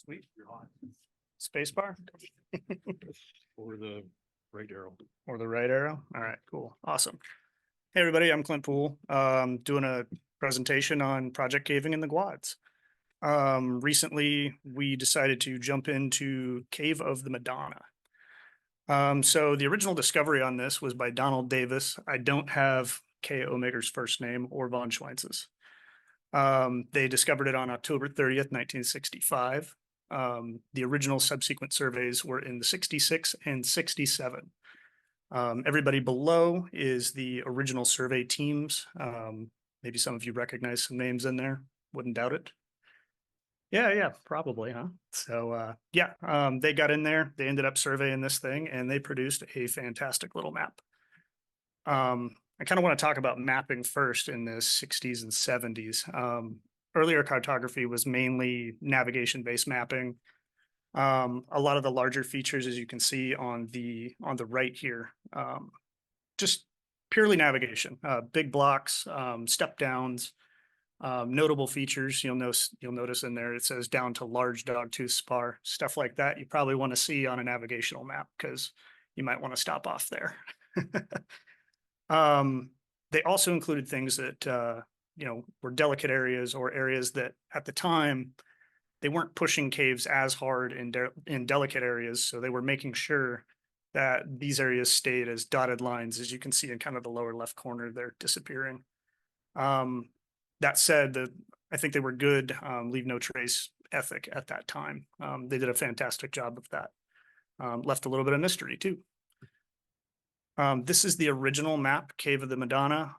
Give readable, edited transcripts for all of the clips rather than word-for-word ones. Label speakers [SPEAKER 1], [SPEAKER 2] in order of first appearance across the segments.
[SPEAKER 1] Sweet. You're on.
[SPEAKER 2] Spacebar
[SPEAKER 1] Or the right arrow.
[SPEAKER 2] or the right arrow. All right, cool. Awesome. Hey, everybody, I'm Clint Poole, doing a presentation on project caving in the Guads. Recently, we decided to jump into Cave of the Madonna. So the original discovery on this was by Donald Davis. I don't have K. Omeger's first name or von Schweinz's. They discovered it on October 30th, 1965. The original subsequent surveys were in the 66 and 67. Everybody below is the original survey teams. Maybe some of you recognize some names in there. Wouldn't doubt it. Yeah, probably, huh? So they got in there. They ended up surveying this thing, and they produced a fantastic little map. I kind of want to talk about mapping first in the 60s and 70s. Earlier cartography was mainly navigation-based mapping. A lot of the larger features, as you can see on the right here, just purely navigation, big blocks, step downs, notable features. You'll notice in there it says down to large dogtooth spar, stuff like that. You probably want to see on a navigational map because you might want to stop off there. They also included things that were delicate areas or areas that at the time they weren't pushing caves as hard in delicate areas, so they were making sure that these areas stayed as dotted lines, as you can see in kind of the lower left corner. They're disappearing. That said, I think they were good leave no trace ethic at that time. They did a fantastic job of that. Left a little bit of mystery too. This is the original map, Cave of the Madonna.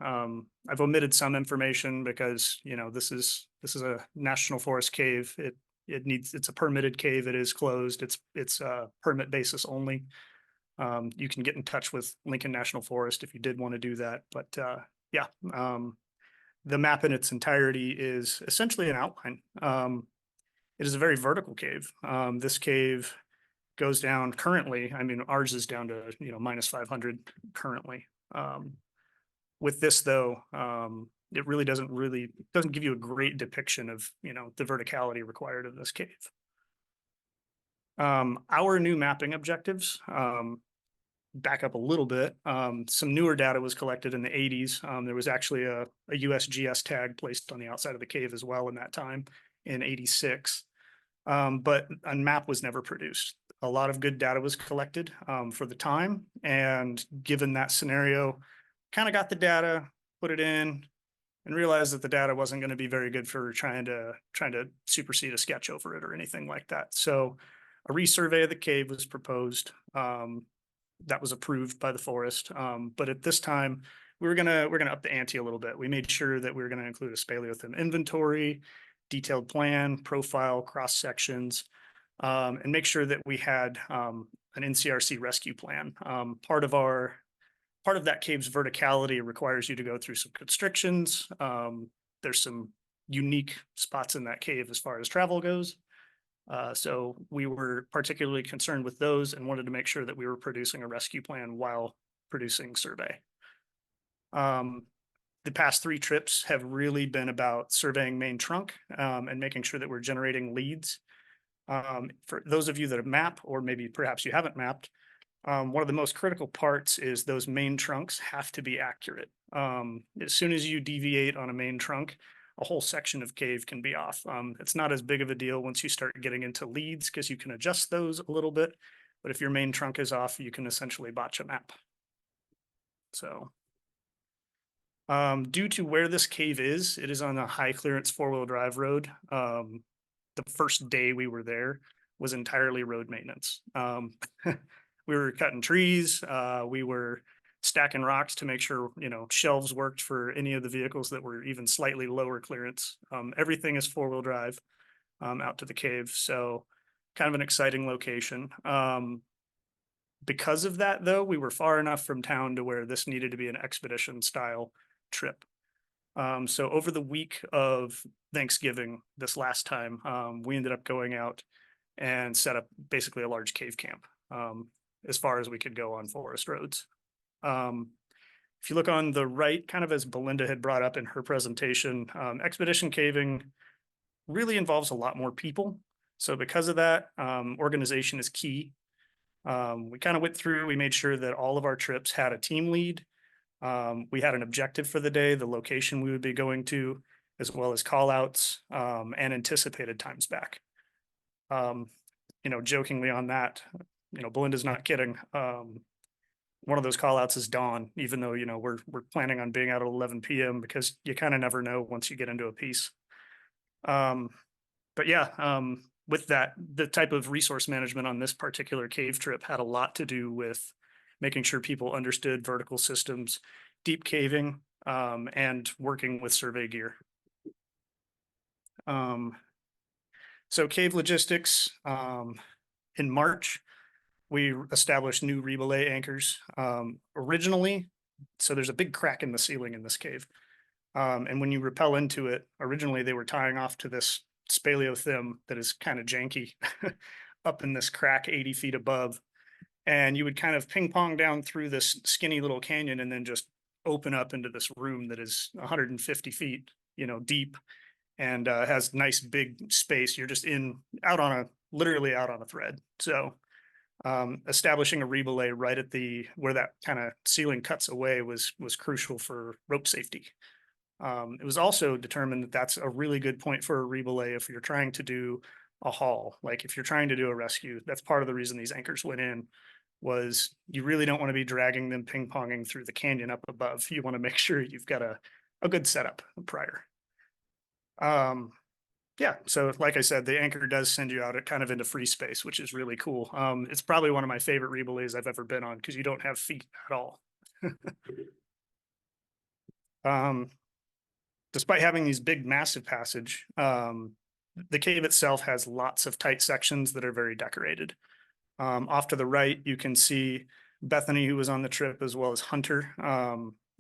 [SPEAKER 2] I've omitted some information because this is a national forest cave. It's a permitted cave. It is closed. It's permit basis only. You can get in touch with Lincoln National Forest if you did want to do that. But the map in its entirety is essentially an outline. It is a very vertical cave. This cave goes down currently. I mean, ours is down to minus 500 currently. With this though, it really doesn't give you a great depiction of the verticality required of this cave. Our new mapping objectives, back up a little bit. Some newer data was collected in the 80s. There was actually a USGS tag placed on the outside of the cave as well in that time in 86. But a map was never produced. A lot of good data was collected for the time, and given that scenario, kind of got the data, put it in, and realized that the data wasn't going to be very good for trying to supersede a sketch over it or anything like that. So a resurvey of the cave was proposed. That was approved by the forest. But at this time, we're gonna up the ante a little bit. We made sure that we were going to include a speleothem inventory, detailed plan, profile, cross sections, and make sure that we had an NCRC rescue plan. Part of that cave's verticality requires you to go through some constrictions. There's some unique spots in that cave as far as travel goes. So we were particularly concerned with those and wanted to make sure that we were producing a rescue plan while producing survey. The past 3 trips have really been about surveying main trunk and making sure that we're generating leads. For those of you that have mapped, or maybe perhaps you haven't mapped, one of the most critical parts is those main trunks have to be accurate. As soon as you deviate on a main trunk, a whole section of cave can be off. It's not as big of a deal once you start getting into leads because you can adjust those a little bit. But if your main trunk is off, you can essentially botch a map. So due to where this cave is, it is on a high clearance 4-wheel drive road. The first day we were there was entirely road maintenance. We were cutting trees. We were stacking rocks to make sure, shelves worked for any of the vehicles that were even slightly lower clearance. Everything is 4-wheel drive out to the cave. So kind of an exciting location. Because of that, though, we were far enough from town to where this needed to be an expedition style trip. So over the week of Thanksgiving, this last time, we ended up going out and set up basically a large cave camp as far as we could go on forest roads. If you look on the right, kind of as Belinda had brought up in her presentation, expedition caving really involves a lot more people. So because of that, organization is key. We kind of went through, we made sure that all of our trips had a team lead. We had an objective for the day, the location we would be going to, as well as call outs, and anticipated times back. Jokingly on that, Belinda's not kidding. One of those call outs is dawn, even though, we're planning on being out at 11 PM because you kind of never know once you get into a piece. But yeah, with that, the type of resource management on this particular cave trip had a lot to do with making sure people understood vertical systems, deep caving, and working with survey gear. So cave logistics, in March, we established new relay anchors. Originally, so there's a big crack in the ceiling in this cave. And when you rappel into it, originally they were tying off to this speleothem that is kind of janky up in this crack 80 feet above. And you would kind of ping pong down through this skinny little canyon and then just open up into this room that is 150 feet, deep and has nice big space. You're just literally out on a thread. So establishing a relay right at where that kind of ceiling cuts away was crucial for rope safety. It was also determined that that's a really good point for a relay if you're trying to do a haul. Like if you're trying to do a rescue, that's part of the reason these anchors went in, was you really don't want to be dragging them ping ponging through the canyon up above. You want to make sure you've got a good setup prior. Yeah, so like I said, the anchor does send you out kind of into free space, which is really cool. It's probably one of my favorite relays I've ever been on because you don't have feet at all. Despite having these big, massive passage, the cave itself has lots of tight sections that are very decorated. Off to the right, you can see Bethany, who was on the trip, as well as Hunter,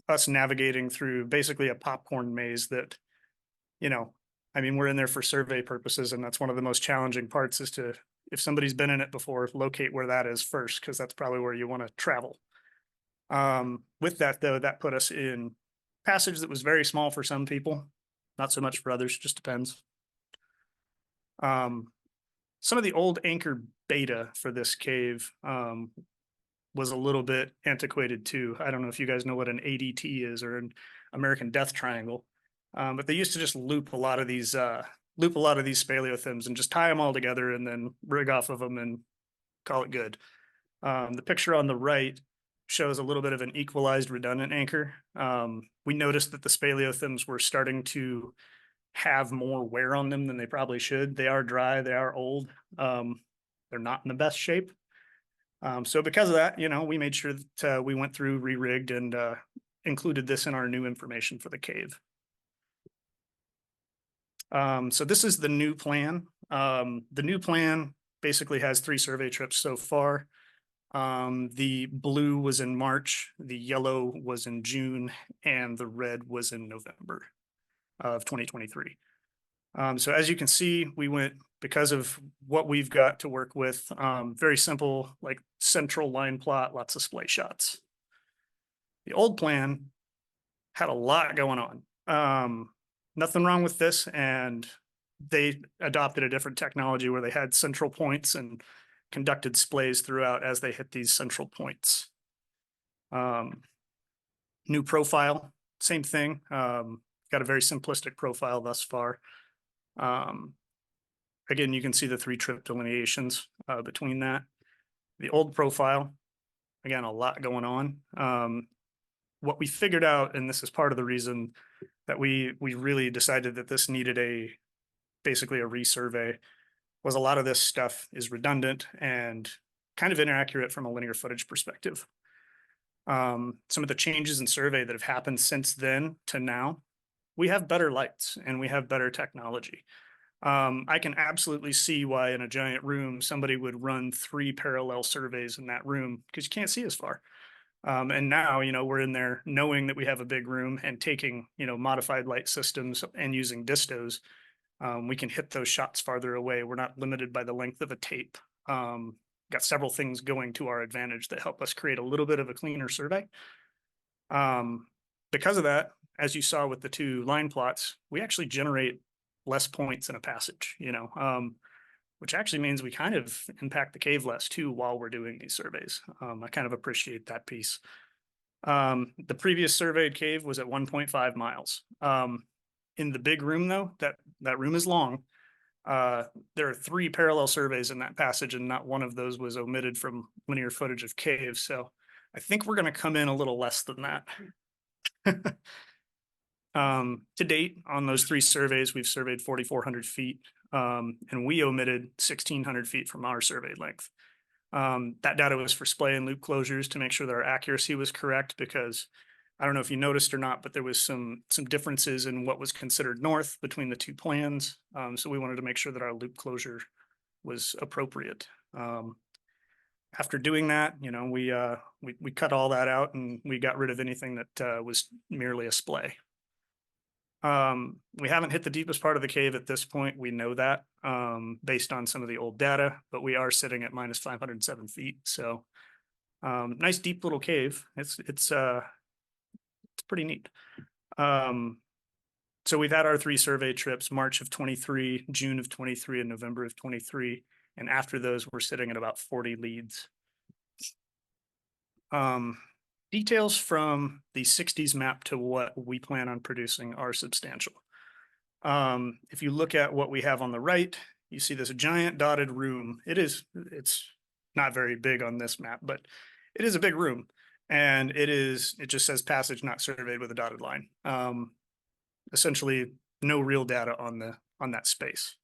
[SPEAKER 2] us navigating through basically a popcorn maze that, we're in there for survey purposes, and that's one of the most challenging parts is to, if somebody's been in it before, locate where that is first, because that's probably where you want to travel. With that, though, that put us in passage that was very small for some people, not so much for others, just depends. Some of the old anchor beta for this cave was a little bit antiquated too. I don't know if you guys know what an ADT is or an American Death Triangle, but they used to just loop a lot of these speleothems and just tie them all together and then rig off of them and call it good. The picture on the right shows a little bit of an equalized redundant anchor. We noticed that the speleothems were starting to have more wear on them than they probably should. They are dry, they are old. They're not in the best shape. So because of that, we made sure that we went through, re-rigged, and included this in our new information for the cave. So this is the new plan. The new plan basically has 3 survey trips so far. The blue was in March, the yellow was in June, and the red was in November of 2023. So as you can see, we went, because of what we've got to work with, very simple, like central line plot, lots of splay shots. The old plan had a lot going on. Nothing wrong with this, and they adopted a different technology where they had central points and conducted splays throughout as they hit these central points. New profile, same thing. Got a very simplistic profile thus far. Again, you can see the 3 trip delineations between that. The old profile, again, a lot going on. What we figured out, and this is part of the reason that we really decided that this needed basically a resurvey, was a lot of this stuff is redundant and kind of inaccurate from a linear footage perspective. Some of the changes in survey that have happened since then to now, we have better lights and we have better technology. I can absolutely see why in a giant room, somebody would run 3 parallel surveys in that room because you can't see as far. And now, we're in there knowing that we have a big room and taking, modified light systems and using distos. We can hit those shots farther away. We're not limited by the length of a tape. Got several things going to our advantage that help us create a little bit of a cleaner survey. Because of that, as you saw with the 2 line plots, we actually generate less points in a passage. which actually means we kind of impact the cave less too while we're doing these surveys. I kind of appreciate that piece. The previous surveyed cave was at 1.5 miles. In the big room though, that room is long. There are 3 parallel surveys in that passage, and not one of those was omitted from linear footage of caves. So I think we're going to come in a little less than that. To date, on those 3 surveys, we've surveyed 4,400 feet, and we omitted 1,600 feet from our surveyed length. That data was for splay and loop closures to make sure that our accuracy was correct, because I don't know if you noticed or not, but there was some differences in what was considered north between the 2 plans. So we wanted to make sure that our loop closure was appropriate. After doing that, you know, we cut all that out and we got rid of anything that was merely a splay. We haven't hit the deepest part of the cave at this point. We know that based on some of the old data, but we are sitting at minus 507 feet. So nice deep little cave. It's pretty neat. So we've had our 3 survey trips, March of 23, June of 23, and November of 23. And after those, we're sitting at about 40 leads. Details from the 60s map to what we plan on producing are substantial. If you look at what we have on the right, you see this giant dotted room. It's not very big on this map, but it is a big room. And it just says passage not surveyed with a dotted line. Essentially no real data on that space.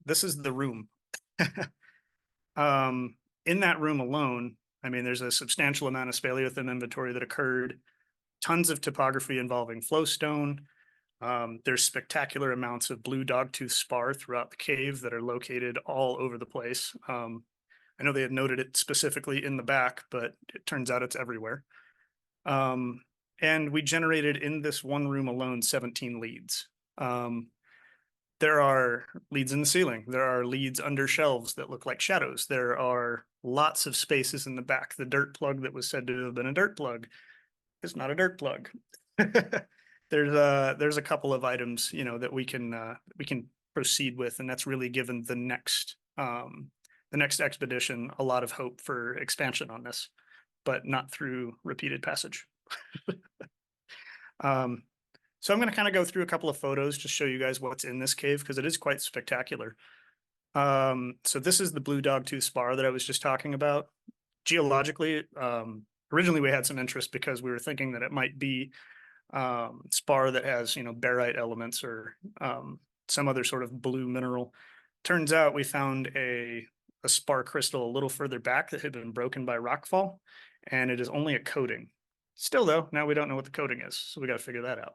[SPEAKER 2] This is the room. In that room alone, I mean, there's a substantial amount of speleothem inventory that occurred, tons of topography involving flowstone. There's spectacular amounts of blue dogtooth spar throughout the cave that are located all over the place. I know they had noted it specifically in the back, but it turns out it's everywhere. And we generated in this one room alone 17 leads. There are leads in the ceiling. There are leads under shelves that look like shadows. There are lots of spaces in the back. The dirt plug that was said to have been a dirt plug is not a dirt plug. There's a couple of items, you know, that we can proceed with, and that's really given the next expedition a lot of hope for expansion on this, but not through repeated passage. So I'm going to kind of go through a couple of photos to show you guys what's in this cave, because it is quite spectacular. So this is the blue dogtooth spar that I was just talking about. Geologically, originally we had some interest because we were thinking that it might be spar that has, you know, barite elements or some other sort of blue mineral. Turns out we found a spar crystal a little further back that had been broken by rockfall, and it is only a coating. Still though, now we don't know what the coating is, so we got to figure that out.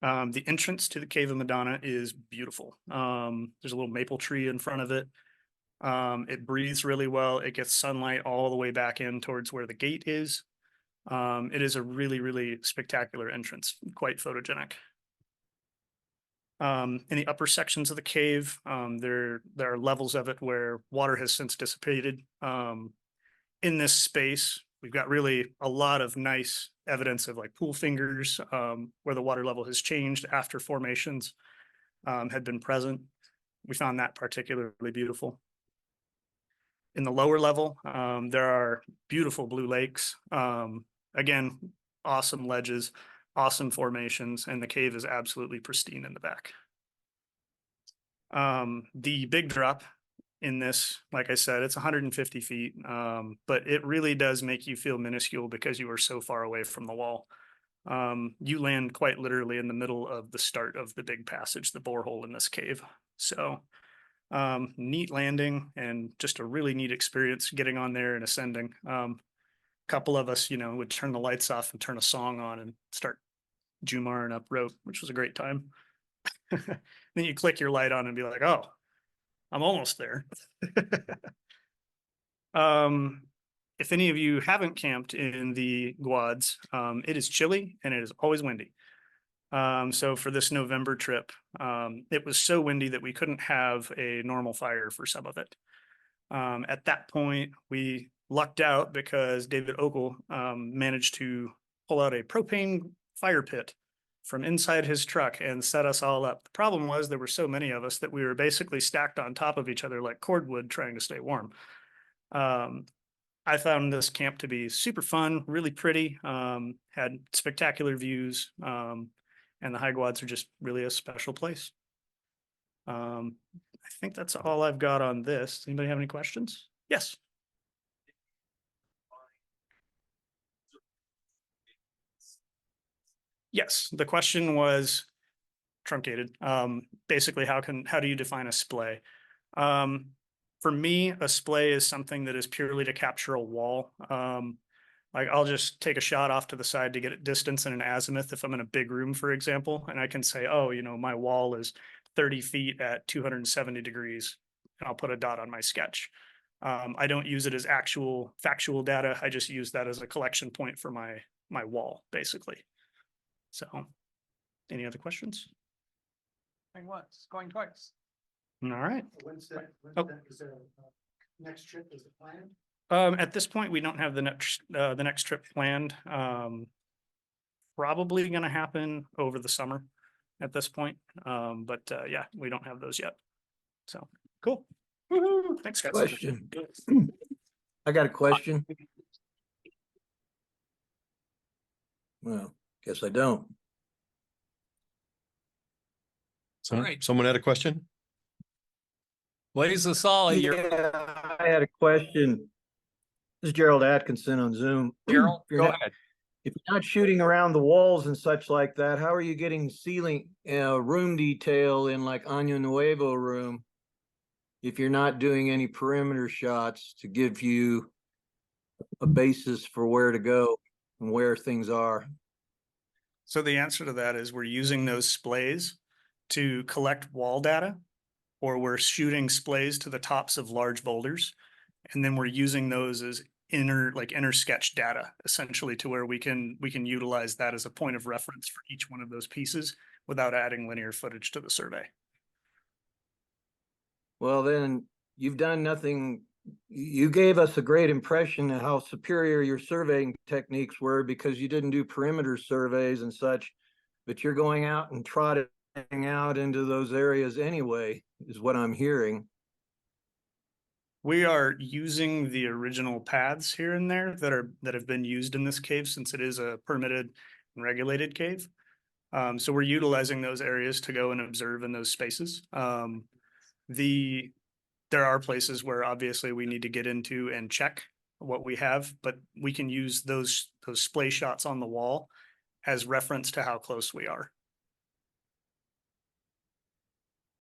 [SPEAKER 2] The entrance to the Cave of Madonna is beautiful. There's a little maple tree in front of it. It breathes really well. It gets sunlight all the way back in towards where the gate is. It is a really, really spectacular entrance, quite photogenic. In the upper sections of the cave, there are levels of it where water has since dissipated. In this space, we've got really a lot of nice evidence of like pool fingers, where the water level has changed after formations had been present. We found that particularly beautiful. In the lower level, there are beautiful blue lakes. Again, awesome ledges, awesome formations, and the cave is absolutely pristine in the back. The big drop in this, like I said, it's 150 feet, but it really does make you feel minuscule because you are so far away from the wall. You land quite literally in the middle of the start of the big passage, the borehole in this cave. So neat landing and just a really neat experience getting on there and ascending. Couple of us, you know, would turn the lights off and turn a song on and start Jumaring up rope, which was a great time. Then you click your light on and be like, oh, I'm almost there. If any of you haven't camped in the Guads, it is chilly and it is always windy. So for this November trip, it was so windy that we couldn't have a normal fire for some of it. At that point, we lucked out because David Ogle managed to pull out a propane fire pit from inside his truck and set us all up. The problem was there were so many of us that we were basically stacked on top of each other like cordwood trying to stay warm. I found this camp to be super fun, really pretty, had spectacular views, and the High Guads are just really a special place. I think that's all I've got on this. Anybody have any questions? Yes. Yes, the question was truncated. Basically, how do you define a splay? For me, a splay is something that is purely to capture a wall. Like I'll just take a shot off to the side to get at distance in an azimuth if I'm in a big room, for example, and I can say, oh, you know, my wall is 30 feet at 270 degrees, and I'll put a dot on my sketch. I don't use it as actual factual data. I just use that as a collection point for my wall, basically. So, any other questions?
[SPEAKER 3] Going once, going twice.
[SPEAKER 2] All right.
[SPEAKER 4] When's that,
[SPEAKER 2] Oh.
[SPEAKER 4] is there a next trip is the plan?
[SPEAKER 2] At this point, we don't have the next trip planned. Probably going to happen over the summer at this point. But yeah, we don't have those yet. So cool. Woo-hoo. Thanks, guys.
[SPEAKER 5] Question. I got a question. Well, guess I don't.
[SPEAKER 1] So,
[SPEAKER 3] Right.
[SPEAKER 1] someone had a question?
[SPEAKER 3] Blaze the solid.
[SPEAKER 5] Yeah, I had a question. This is Gerald Atkinson on Zoom.
[SPEAKER 3] Gerald,
[SPEAKER 5] If you're
[SPEAKER 3] go
[SPEAKER 5] not-
[SPEAKER 3] ahead.
[SPEAKER 5] If you're not shooting around the walls and such like that, how are you getting ceiling, room detail in like Año Nuevo room? If you're not doing any perimeter shots to give you a basis for where to go and where things are.
[SPEAKER 2] So the answer to that is we're using those splays to collect wall data, or we're shooting splays to the tops of large boulders. And then we're using those as inner sketch data, essentially, to where we can utilize that as a point of reference for each one of those pieces without adding linear footage to the survey.
[SPEAKER 5] Well, then you've done nothing. You gave us a great impression of how superior your surveying techniques were because you didn't do perimeter surveys and such, but you're going out and trotting out into those areas anyway, is what I'm hearing.
[SPEAKER 2] We are using the original paths here and there that have been used in this cave, since it is a permitted and regulated cave. So we're utilizing those areas to go and observe in those spaces. There are places where obviously we need to get into and check what we have, but we can use those splay shots on the wall as reference to how close we are.